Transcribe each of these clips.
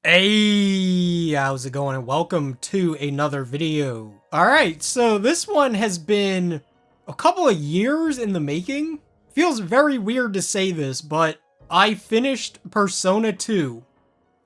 Hey, how's it going? And welcome to another video. Alright, so this one has been a couple of years in the making. Feels very weird to say this, but I finished Persona 2,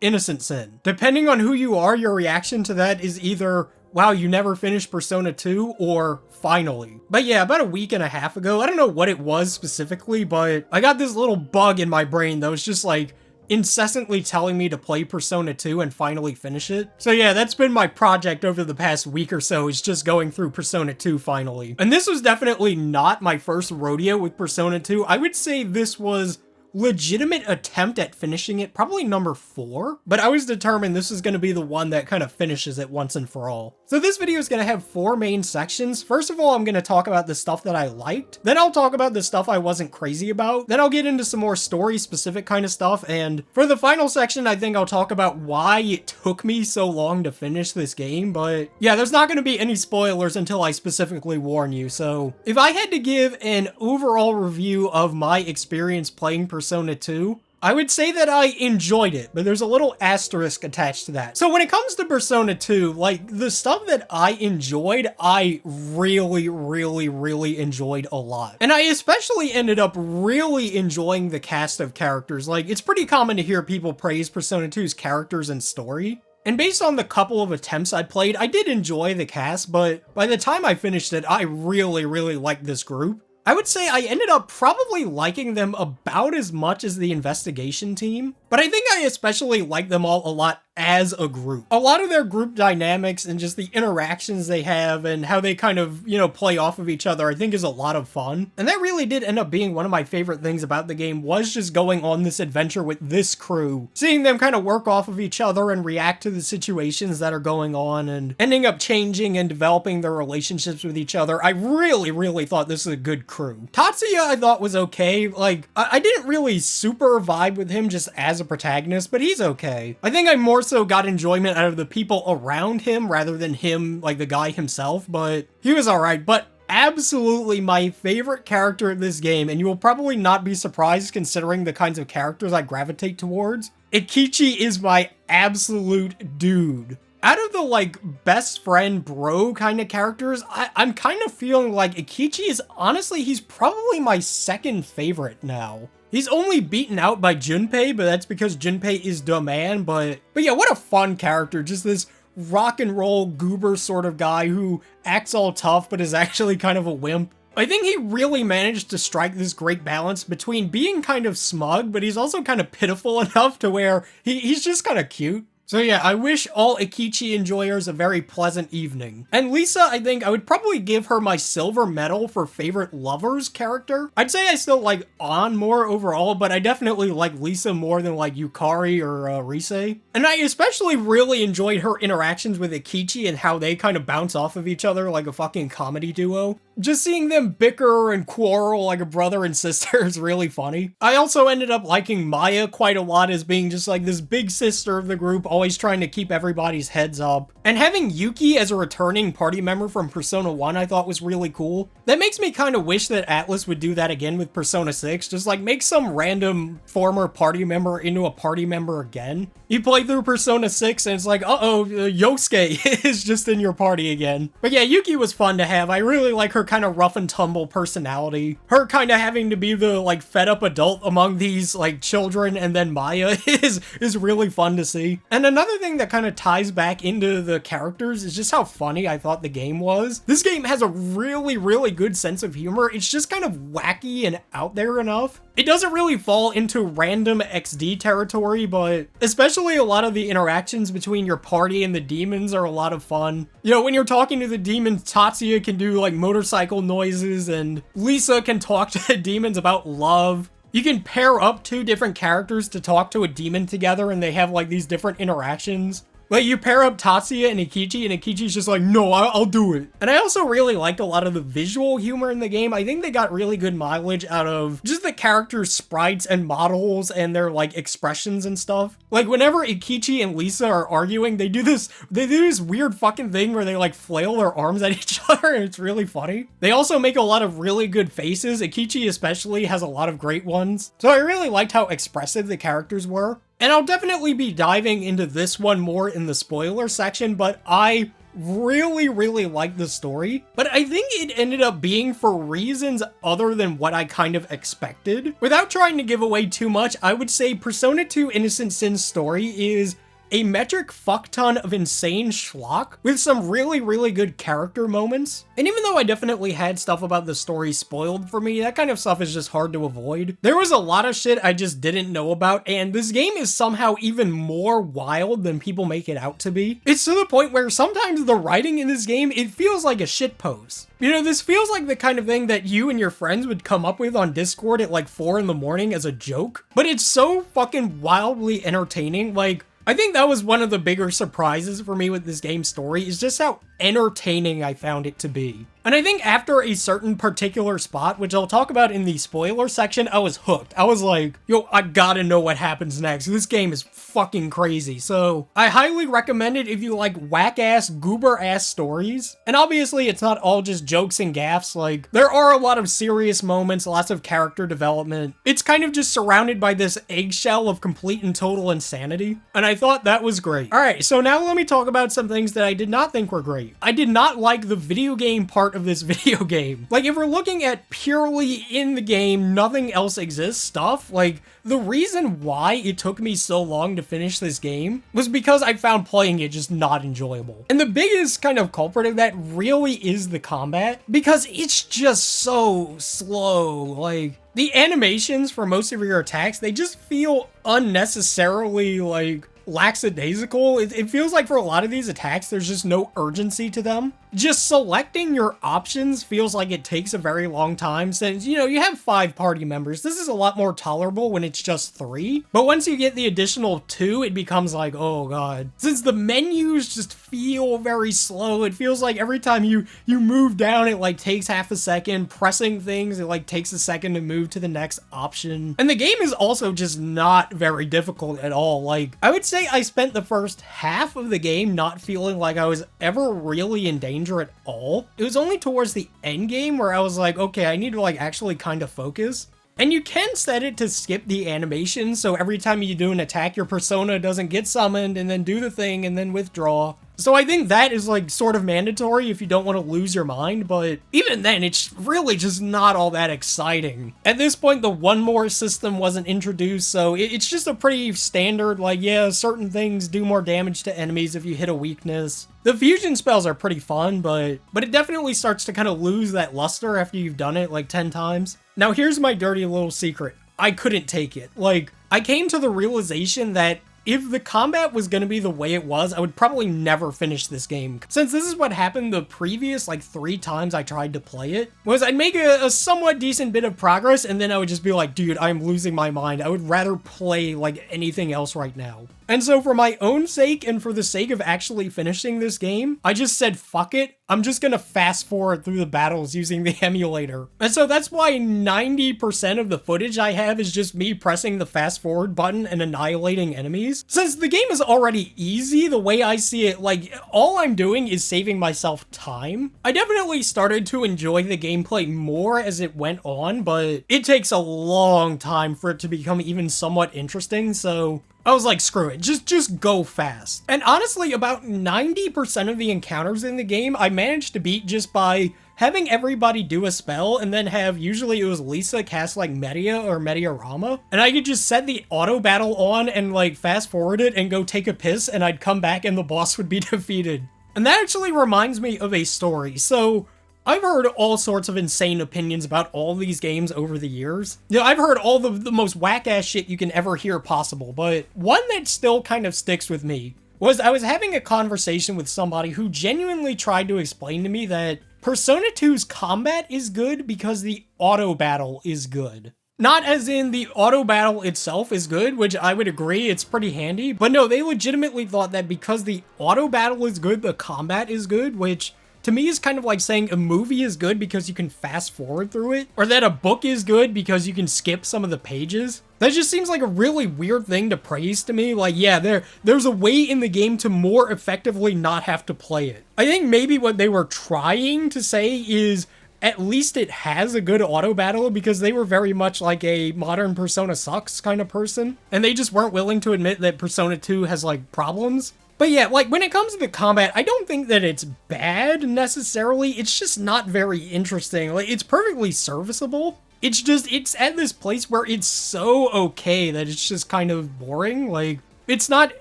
Innocent Sin. Depending on who you are, your reaction to that is either, wow, you never finished Persona 2, or finally. But yeah, about a week and a half ago, I don't know what it was specifically, but I got this little bug in my brain that was just like, incessantly telling me to play Persona 2 and finally finish it. So yeah, that's been my project over the past week or so, is just going through Persona 2 finally. And this was definitely not my first rodeo with Persona 2. I would say this was legitimate attempt at finishing it, probably number 4, but I was determined this is going to be the one that kind of finishes it once and for all. So this video is going to have 4 main sections. First of all, I'm going to talk about the stuff that I liked, then I'll talk about the stuff I wasn't crazy about, then I'll get into some more story specific kind of stuff, and for the final section, I think I'll talk about why it took me so long to finish this game. But yeah, there's not going to be any spoilers until I specifically warn you. So if I had to give an overall review of my experience playing Persona 2, I would say that I enjoyed it, but there's a little asterisk attached to that. So when it comes to Persona 2, like, the stuff that I enjoyed, I really enjoyed a lot. And I especially ended up really enjoying the cast of characters. Like, it's pretty common to hear people praise Persona 2's characters and story. And based on the couple of attempts I played, I did enjoy the cast, but by the time I finished it, I really liked this group. I would say I ended up probably liking them about as much as the investigation team, but I think I especially like them all a lot as a group. A lot of their group dynamics and just the interactions they have and how they kind of, play off of each other, I think is a lot of fun. And that really did end up being one of my favorite things about the game, was just going on this adventure with this crew. Seeing them kind of work off of each other and react to the situations that are going on and ending up changing and developing their relationships with each other. I really thought this was a good crew. Tatsuya I thought was okay. Like, I didn't really super vibe with him just as a protagonist, but he's okay. I think I more so got enjoyment out of the people around him rather than him, like the guy himself, but he was alright. But absolutely my favorite character in this game, and you will probably not be surprised considering the kinds of characters I gravitate towards, Eikichi is my absolute dude. Out of the, like, best friend bro kind of characters, I'm kind of feeling like Eikichi is, honestly, he's probably my second favorite now. He's only beaten out by Junpei, but that's because Junpei is the man, but yeah, what a fun character. Just this rock and roll goober sort of guy who acts all tough, but is actually kind of a wimp. I think he really managed to strike this great balance between being kind of smug, but he's also kind of pitiful enough to where he's just kind of cute. So yeah, I wish all Eikichi enjoyers a very pleasant evening. And Lisa, I think I would probably give her my silver medal for favorite lovers character. I'd say I still like An more overall, but I definitely like Lisa more than like Yukari or Rise. And I especially really enjoyed her interactions with Eikichi and how they kind of bounce off of each other like a fucking comedy duo. Just seeing them bicker and quarrel like a brother and sister is really funny. I also ended up liking Maya quite a lot as being just like this big sister of the group, always trying to keep everybody's heads up. And having Yuki as a returning party member from Persona 1 I thought was really cool. That makes me kind of wish that Atlus would do that again with Persona 6, just like make some random former party member into a party member again. You play through Persona 6 and it's like, uh-oh, Yosuke is just in your party again. But yeah, Yuki was fun to have. I really like her kind of rough and tumble personality. Her kind of having to be the like fed up adult among these like children, and then Maya is really fun to see. And another thing that kind of ties back into the characters is just how funny I thought the game was. This game has a really good sense of humor. It's just kind of wacky and out there enough. It doesn't really fall into random XD territory, but especially a lot of the interactions between your party and the demons are a lot of fun. You know, when you're talking to the demons, Tatsuya can do like motorcycle noises, and Lisa can talk to demons about love. You can pair up 2 different characters to talk to a demon together, and they have like these different interactions. Like, you pair up Tatsuya and Eikichi, and Eikichi's just like, no, I'll do it. And I also really liked a lot of the visual humor in the game. I think they got really good mileage out of just the characters' sprites and models and their, like, expressions and stuff. Like, whenever Eikichi and Lisa are arguing, they do this weird fucking thing where they, like, flail their arms at each other, and it's really funny. They also make a lot of really good faces. Eikichi especially has a lot of great ones. So I really liked how expressive the characters were. And I'll definitely be diving into this one more in the spoiler section, but I really like the story, but I think it ended up being for reasons other than what I kind of expected. Without trying to give away too much, I would say Persona 2 Innocent Sin's story is a metric fuckton of insane schlock with some really good character moments. And even though I definitely had stuff about the story spoiled for me, that kind of stuff is just hard to avoid. There was a lot of shit I just didn't know about, and this game is somehow even more wild than people make it out to be. It's to the point where sometimes the writing in this game, it feels like a shitpost. You know, this feels like the kind of thing that you and your friends would come up with on Discord at like 4 in the morning as a joke, but it's so fucking wildly entertaining. Like, I think that was one of the bigger surprises for me with this game's story, is just how entertaining I found it to be. And I think after a certain particular spot, which I'll talk about in the spoiler section, I was hooked. I was like, yo, I gotta know what happens next. This game is fucking crazy. So I highly recommend it if you like whack-ass, goober-ass stories. And obviously it's not all just jokes and gaffes. Like, there are a lot of serious moments, lots of character development. It's kind of just surrounded by this eggshell of complete and total insanity. And I thought that was great. All right, so now let me talk about some things that I did not think were great. I did not like the video game part of this video game. Like, if we're looking at purely in the game, nothing else exists stuff, like, the reason why it took me so long to finish this game was because I found playing it just not enjoyable. And the biggest kind of culprit of that really is the combat, because it's just so slow. Like, the animations for most of your attacks, they just feel unnecessarily, like, lackadaisical. It feels like for a lot of these attacks, there's just no urgency to them. Just selecting your options feels like it takes a very long time, since, you know, you have 5 party members. This is a lot more tolerable when it's just 3. But once you get the additional 2, it becomes like, oh god. Since the menus just feel very slow, it feels like every time you move down, it like takes half a second. Pressing things, it like takes a second to move to the next option. And the game is also just not very difficult at all. Like, I would say I spent the first half of the game not feeling like I was ever really in danger at all. It was only towards the end game where I was like, okay, I need to like actually kind of focus. And you can set it to skip the animation, so every time you do an attack, your persona doesn't get summoned and then do the thing and then withdraw. So I think that is like sort of mandatory if you don't want to lose your mind, but even then, it's really just not all that exciting. At this point, the one more system wasn't introduced, so it's just a pretty standard, like, yeah, certain things do more damage to enemies if you hit a weakness. The fusion spells are pretty fun, but it definitely starts to kind of lose that luster after you've done it like 10 times. Now here's my dirty little secret. I couldn't take it. Like, I came to the realization that if the combat was going to be the way it was, I would probably never finish this game. Since this is what happened the previous, like, 3 times I tried to play it, was I'd make a somewhat decent bit of progress, and then I would just be like, dude, I'm losing my mind. I would rather play, like, anything else right now. And so for my own sake, and for the sake of actually finishing this game, I just said, fuck it. I'm just gonna fast forward through the battles using the emulator. And so that's why 90% of the footage I have is just me pressing the fast forward button and annihilating enemies. Since the game is already easy, the way I see it, like, all I'm doing is saving myself time. I definitely started to enjoy the gameplay more as it went on, but it takes a long time for it to become even somewhat interesting, so I was like, screw it, just go fast. And honestly, about 90% of the encounters in the game, I managed to beat just by having everybody do a spell, and then have, usually it was Lisa cast like Media or Mediarama, and I could just set the auto battle on and like fast forward it and go take a piss, and I'd come back and the boss would be defeated. And that actually reminds me of a story. So I've heard all sorts of insane opinions about all these games over the years. You know, I've heard all the most whack-ass shit you can ever hear possible, but one that still kind of sticks with me was I was having a conversation with somebody who genuinely tried to explain to me that Persona 2's combat is good because the auto battle is good. Not as in the auto battle itself is good, which I would agree, it's pretty handy, but no, they legitimately thought that because the auto battle is good, the combat is good, which to me is kind of like saying a movie is good because you can fast forward through it, or that a book is good because you can skip some of the pages. That just seems like a really weird thing to praise to me. Like, yeah, there's a way in the game to more effectively not have to play it. I think maybe what they were trying to say is at least it has a good auto battle, because they were very much like a modern Persona sucks kind of person, and they just weren't willing to admit that Persona 2 has like problems. But yeah, like when it comes to the combat, I don't think that it's bad necessarily. It's just not very interesting. Like, it's perfectly serviceable. It's just, it's at this place where it's so okay that it's just kind of boring. Like, it's not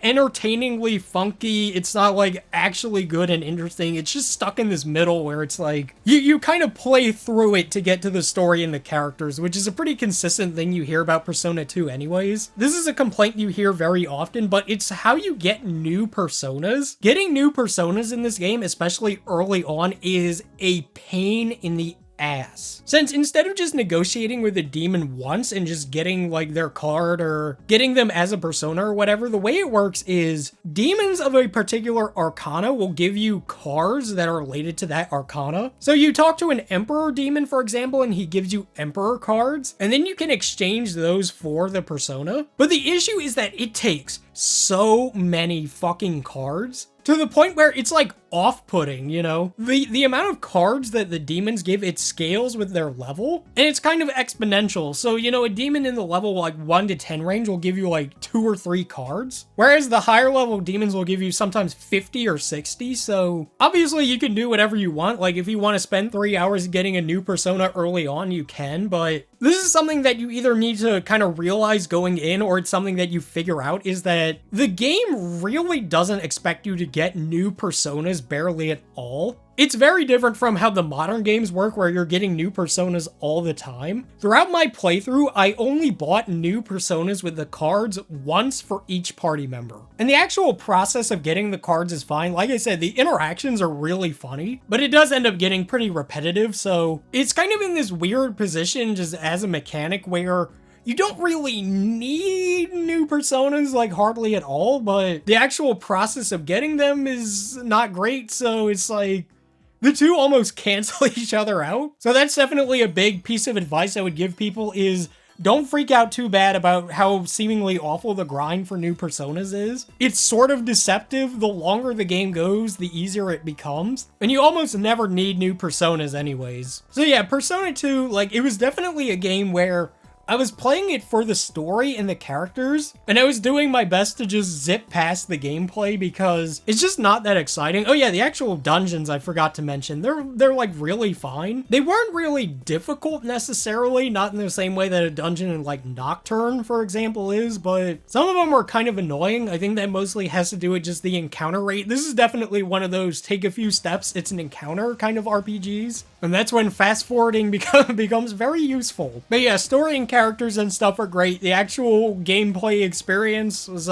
entertainingly funky. It's not like actually good and interesting. It's just stuck in this middle where it's like, you kind of play through it to get to the story and the characters, which is a pretty consistent thing you hear about Persona 2 anyways. This is a complaint you hear very often, but it's how you get new personas. Getting new personas in this game, especially early on, is a pain in the ass. Since instead of just negotiating with a demon once and just getting like their card or getting them as a persona or whatever, the way it works is demons of a particular arcana will give you cards that are related to that arcana. So you talk to an emperor demon, for example, and he gives you emperor cards, and then you can exchange those for the persona. But the issue is that it takes so many fucking cards to the point where it's like off-putting, you know? The amount of cards that the demons give, it scales with their level, and it's kind of exponential. So, you know, a demon in the level like 1 to 10 range will give you like 2 or 3 cards, whereas the higher level demons will give you sometimes 50 or 60. So obviously you can do whatever you want. Like, if you want to spend 3 hours getting a new persona early on, you can, but this is something that you either need to kind of realize going in, or it's something that you figure out, is that the game really doesn't expect you to get new personas barely at all. It's very different from how the modern games work, where you're getting new personas all the time. Throughout my playthrough, I only bought new personas with the cards once for each party member. And the actual process of getting the cards is fine. Like I said, the interactions are really funny, but it does end up getting pretty repetitive, so it's kind of in this weird position just as a mechanic where you don't really need new personas, like hardly at all, but the actual process of getting them is not great, so it's like the two almost cancel each other out. So that's definitely a big piece of advice I would give people, is don't freak out too bad about how seemingly awful the grind for new personas is. It's sort of deceptive. The longer the game goes, the easier it becomes, and you almost never need new personas anyways. So yeah, Persona 2, like, it was definitely a game where I was playing it for the story and the characters, and I was doing my best to just zip past the gameplay because it's just not that exciting. Oh yeah, the actual dungeons I forgot to mention. They're like really fine. They weren't really difficult necessarily, not in the same way that a dungeon in like Nocturne, for example, is, but some of them were kind of annoying. I think that mostly has to do with just the encounter rate. This is definitely one of those take a few steps, it's an encounter kind of RPGs. And that's when fast forwarding becomes very useful. But yeah, story and characters and stuff are great. The actual gameplay experience was,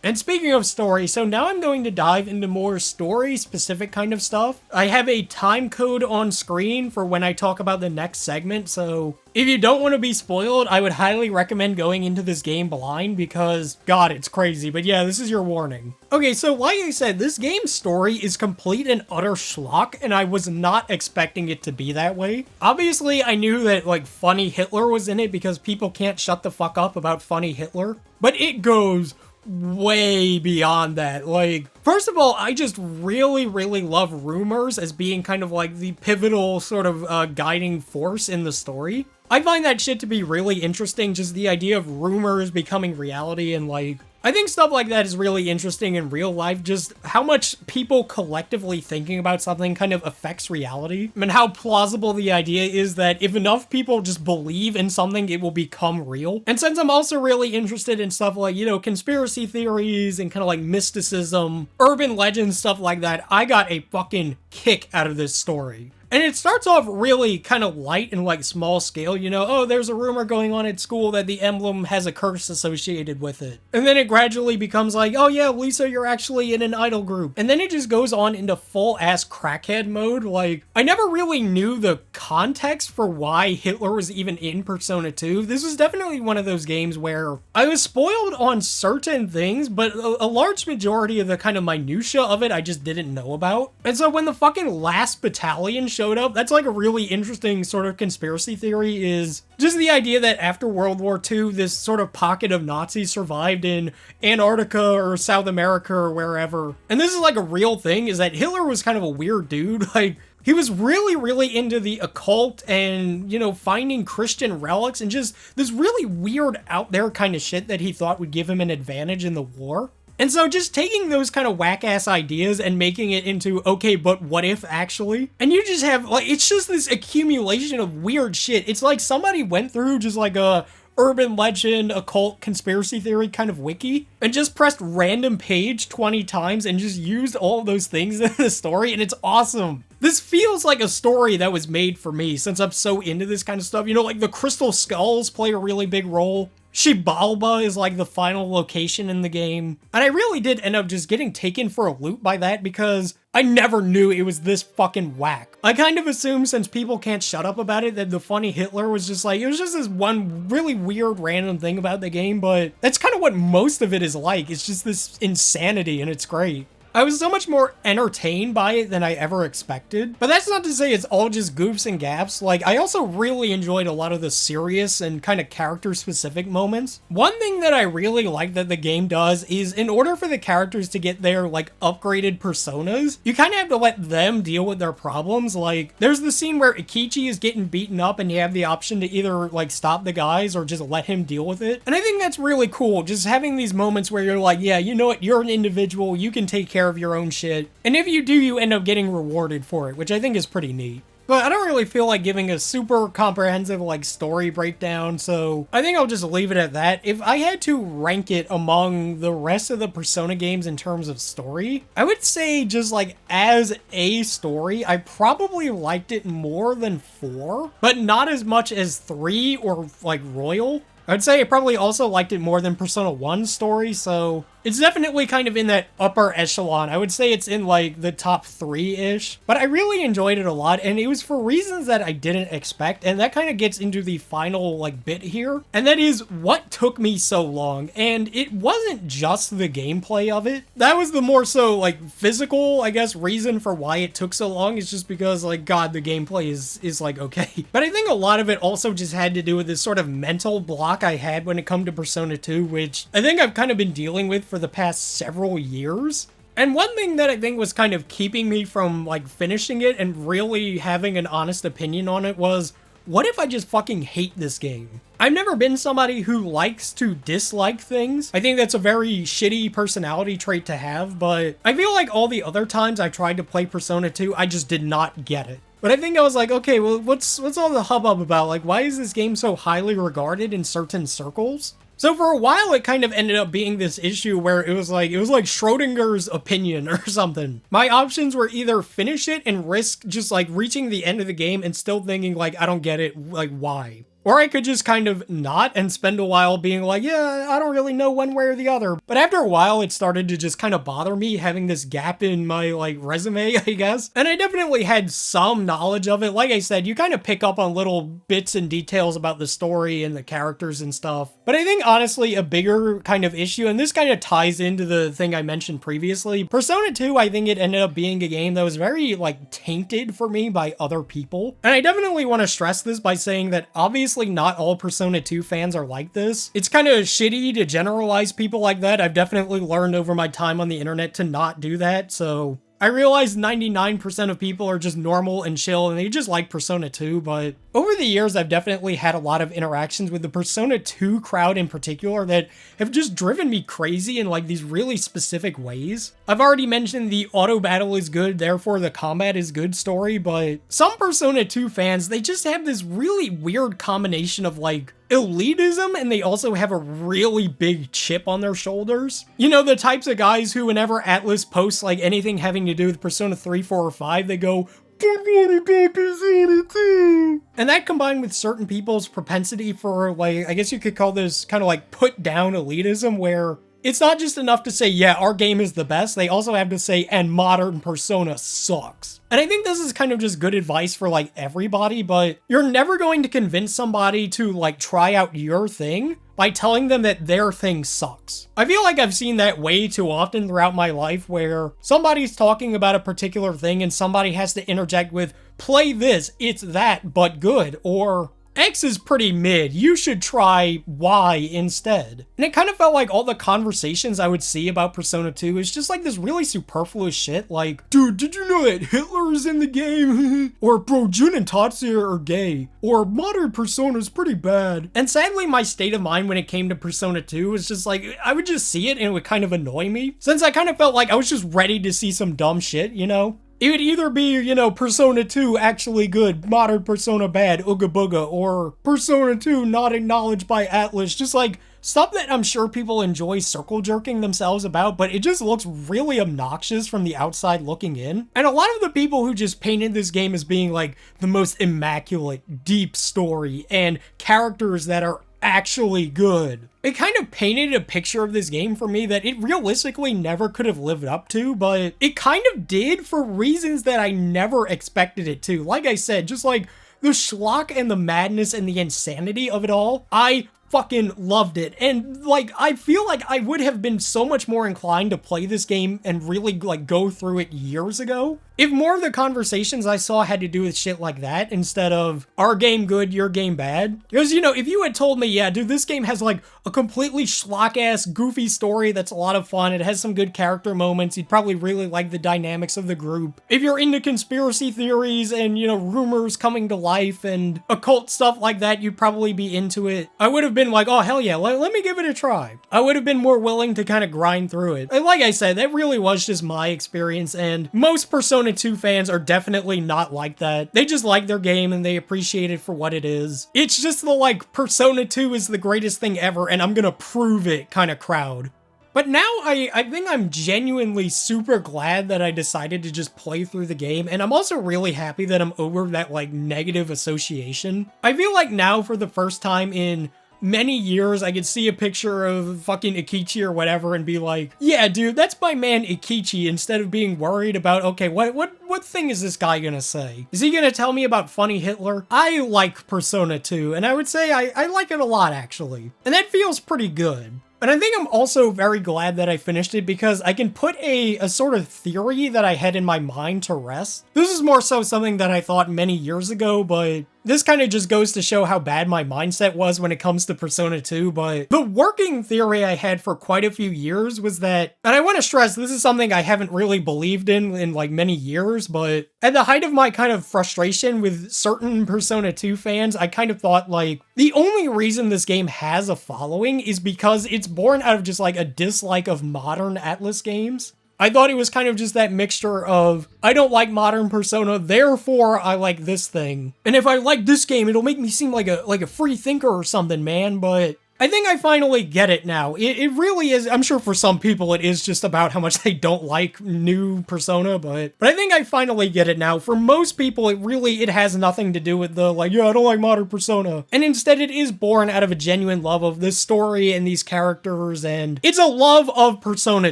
And speaking of story, so now I'm going to dive into more story-specific kind of stuff. I have a time code on screen for when I talk about the next segment, so if you don't want to be spoiled, I would highly recommend going into this game blind because, God, it's crazy. But yeah, this is your warning. Okay, so like I said, this game's story is complete and utter schlock, and I was not expecting it to be that way. Obviously, I knew that, like, funny Hitler was in it because people can't shut the fuck up about funny Hitler, but it goes way beyond that. Like, first of all, I just really love rumors as being kind of like the pivotal sort of guiding force in the story. I find that shit to be really interesting, just the idea of rumors becoming reality, and like, I think stuff like that is really interesting in real life, just how much people collectively thinking about something kind of affects reality, and how plausible the idea is that if enough people just believe in something, it will become real. And since I'm also really interested in stuff like, you know, conspiracy theories and kind of like mysticism, urban legends, stuff like that, I got a fucking kick out of this story. And it starts off really kind of light and like small scale, you know, oh, there's a rumor going on at school that the emblem has a curse associated with it. And then it gradually becomes like, oh yeah, Lisa, you're actually in an idol group. And then it just goes on into full ass crackhead mode. Like, I never really knew the context for why Hitler was even in Persona 2. This was definitely one of those games where I was spoiled on certain things, but a large majority of the kind of minutia of it I just didn't know about. And so when the fucking last battalion showed up, that's like a really interesting sort of conspiracy theory, is just the idea that after World War II, this sort of pocket of Nazis survived in Antarctica or South America or wherever. And this is like a real thing, is that Hitler was kind of a weird dude. Like, He was really, really into the occult and, finding Christian relics and just this really weird out there kind of shit that he thought would give him an advantage in the war. And so just taking those kind of whack-ass ideas and making it into, okay, but what if actually? And you just have, it's just this accumulation of weird shit. It's like somebody went through just like a urban legend, occult, conspiracy theory kind of wiki and just pressed random page 20 times and just used all of those things in the story, and it's awesome. This feels like a story that was made for me since I'm so into this kind of stuff. Like the crystal skulls play a really big role. Shibalba is like the final location in the game. And I really did end up just getting taken for a loop by that because I never knew it was this fucking whack. I kind of assumed since people can't shut up about it that the funny Hitler was just like, it was just this one really weird random thing about the game, but that's kind of what most of it is like. It's just this insanity and it's great. I was so much more entertained by it than I ever expected. But that's not to say it's all just goofs and gaps. I also really enjoyed a lot of the serious and kind of character-specific moments. One thing that I really like that the game does is in order for the characters to get their, upgraded personas, you kind of have to let them deal with their problems. There's the scene where Eikichi is getting beaten up and you have the option to either, stop the guys or just let him deal with it. And I think that's really cool, just having these moments where you're like, yeah, you know what, you're an individual, you can take care of your own shit. And if you do, you end up getting rewarded for it, which I think is pretty neat. But I don't really feel like giving a super comprehensive, story breakdown, so I think I'll just leave it at that. If I had to rank it among the rest of the Persona games in terms of story, I would say just, as a story, I probably liked it more than 4, but not as much as 3 or, Royal. I'd say I probably also liked it more than Persona 1's story, so it's definitely kind of in that upper echelon. I would say it's in the top 3-ish, but I really enjoyed it a lot, and it was for reasons that I didn't expect, and that kind of gets into the final bit here, and that is what took me so long. And it wasn't just the gameplay of it. That was the more so physical, I guess, reason for why it took so long. It's just because God, the gameplay is okay. But I think a lot of it also just had to do with this sort of mental block I had when it come to Persona 2, which I think I've kind of been dealing with for the past several years. And one thing that I think was kind of keeping me from finishing it and really having an honest opinion on it was, what if I just fucking hate this game? I've never been somebody who likes to dislike things. I think that's a very shitty personality trait to have, but I feel like all the other times I tried to play Persona 2, I just did not get it. But I think I was like, okay, well, what's all the hubbub about? Why is this game so highly regarded in certain circles? So for a while, it kind of ended up being this issue where it was like Schrodinger's opinion or something. My options were either finish it and risk just reaching the end of the game and still thinking I don't get it, why? Or I could just kind of not and spend a while being like, yeah, I don't really know one way or the other. But after a while, it started to just kind of bother me having this gap in my resume, I guess. And I definitely had some knowledge of it. Like I said, you kind of pick up on little bits and details about the story and the characters and stuff. But I think honestly, a bigger kind of issue, and this kind of ties into the thing I mentioned previously, Persona 2, I think it ended up being a game that was very tainted for me by other people. And I definitely want to stress this by saying that obviously not all Persona 2 fans are like this. It's kind of shitty to generalize people like that. I've definitely learned over my time on the internet to not do that, so I realize 99% of people are just normal and chill and they just like Persona 2, but over the years, I've definitely had a lot of interactions with the Persona 2 crowd in particular that have just driven me crazy in these really specific ways. I've already mentioned the auto battle is good, therefore the combat is good story, but some Persona 2 fans, they just have this really weird combination of elitism, and they also have a really big chip on their shoulders. The types of guys who whenever Atlas posts anything having to do with Persona 3, 4, or 5, they go, Persona 2. And that combined with certain people's propensity for I guess you could call this kind of put down elitism, where it's not just enough to say, yeah, our game is the best, they also have to say, and modern Persona sucks. And I think this is kind of just good advice for everybody, but you're never going to convince somebody to try out your thing by telling them that their thing sucks. I feel like I've seen that way too often throughout my life where somebody's talking about a particular thing and somebody has to interject with, play this, it's that, but good, or X is pretty mid, you should try Y instead. And it kind of felt like all the conversations I would see about Persona 2 is just like this really superfluous shit, like, dude, did you know that Hitler is in the game? Or, bro, Jun and Tatsuya are gay. Or, modern Persona's pretty bad. And sadly, my state of mind when it came to Persona 2 was just like, I would just see it and it would kind of annoy me, since I kind of felt like I was just ready to see some dumb shit, you know? It would either be, you know, Persona 2 actually good, modern Persona bad, ooga booga, or Persona 2 not acknowledged by Atlas, just like stuff that I'm sure people enjoy circle jerking themselves about, but it just looks really obnoxious from the outside looking in. And a lot of the people who just painted this game as being like the most immaculate, deep story and characters that are actually good, it kind of painted a picture of this game for me that it realistically never could have lived up to, but it kind of did for reasons that I never expected it to. Like I said, just like the schlock and the madness and the insanity of it all, I fucking loved it. And like, I feel like I would have been so much more inclined to play this game and really like go through it years ago if more of the conversations I saw had to do with shit like that instead of our game good, your game bad. Because, you know, if you had told me, yeah, dude, this game has like a completely schlock-ass, goofy story that's a lot of fun, it has some good character moments, you'd probably really like the dynamics of the group. If you're into conspiracy theories and, you know, rumors coming to life and occult stuff like that, you'd probably be into it. I would have been like, oh, hell yeah, let me give it a try. I would have been more willing to kind of grind through it. And like I said, that really was just my experience, and most Persona 2 fans are definitely not like that. They just like their game and they appreciate it for what it is. It's just the like, Persona 2 is the greatest thing ever and I'm gonna prove it kind of crowd. But now I think I'm genuinely super glad that I decided to just play through the game, and I'm also really happy that I'm over that like negative association. I feel like now for the first time in many years, I could see a picture of fucking Eikichi or whatever and be like, yeah, dude, that's my man Eikichi, instead of being worried about, okay, what thing is this guy gonna say? Is he gonna tell me about funny Hitler? I like Persona 2, and I would say I like it a lot, actually. And that feels pretty good. And I think I'm also very glad that I finished it because I can put a sort of theory that I had in my mind to rest. This is more so something that I thought many years ago, but this kind of just goes to show how bad my mindset was when it comes to Persona 2, but the working theory I had for quite a few years was that, and I want to stress, this is something I haven't really believed in like many years, but at the height of my kind of frustration with certain Persona 2 fans, I kind of thought like, the only reason this game has a following is because it's born out of just like a dislike of modern Atlas games. I thought it was kind of just that mixture of, I don't like modern Persona, therefore I like this thing. And if I like this game, it'll make me seem like a free thinker or something, man, but I think I finally get it now. It really is, I'm sure for some people it is just about how much they don't like new Persona, but I think I finally get it now. For most people, it has nothing to do with the, like, yeah, I don't like modern Persona. And instead it is born out of a genuine love of this story and these characters, and it's a love of Persona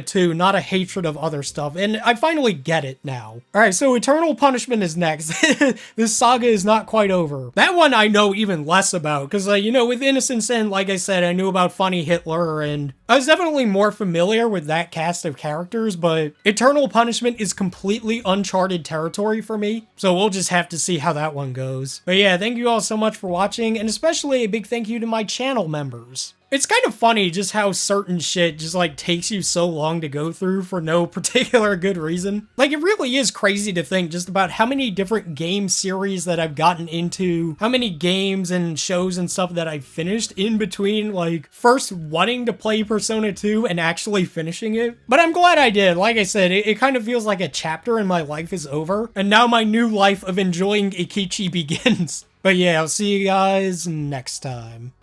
2, not a hatred of other stuff, and I finally get it now. Alright, so Eternal Punishment is next. This saga is not quite over. That one I know even less about, because, you know, with Innocence End, like I said, I knew about funny Hitler, and I was definitely more familiar with that cast of characters, but Eternal Punishment is completely uncharted territory for me, so we'll just have to see how that one goes. But yeah, thank you all so much for watching, and especially a big thank you to my channel members. It's kind of funny just how certain shit just like takes you so long to go through for no particular good reason. Like, it really is crazy to think just about how many different game series that I've gotten into, how many games and shows and stuff that I've finished in between, like, first wanting to play Persona 2 and actually finishing it. But I'm glad I did. Like I said, it kind of feels like a chapter in my life is over, and now my new life of enjoying Eikichi begins. But yeah, I'll see you guys next time.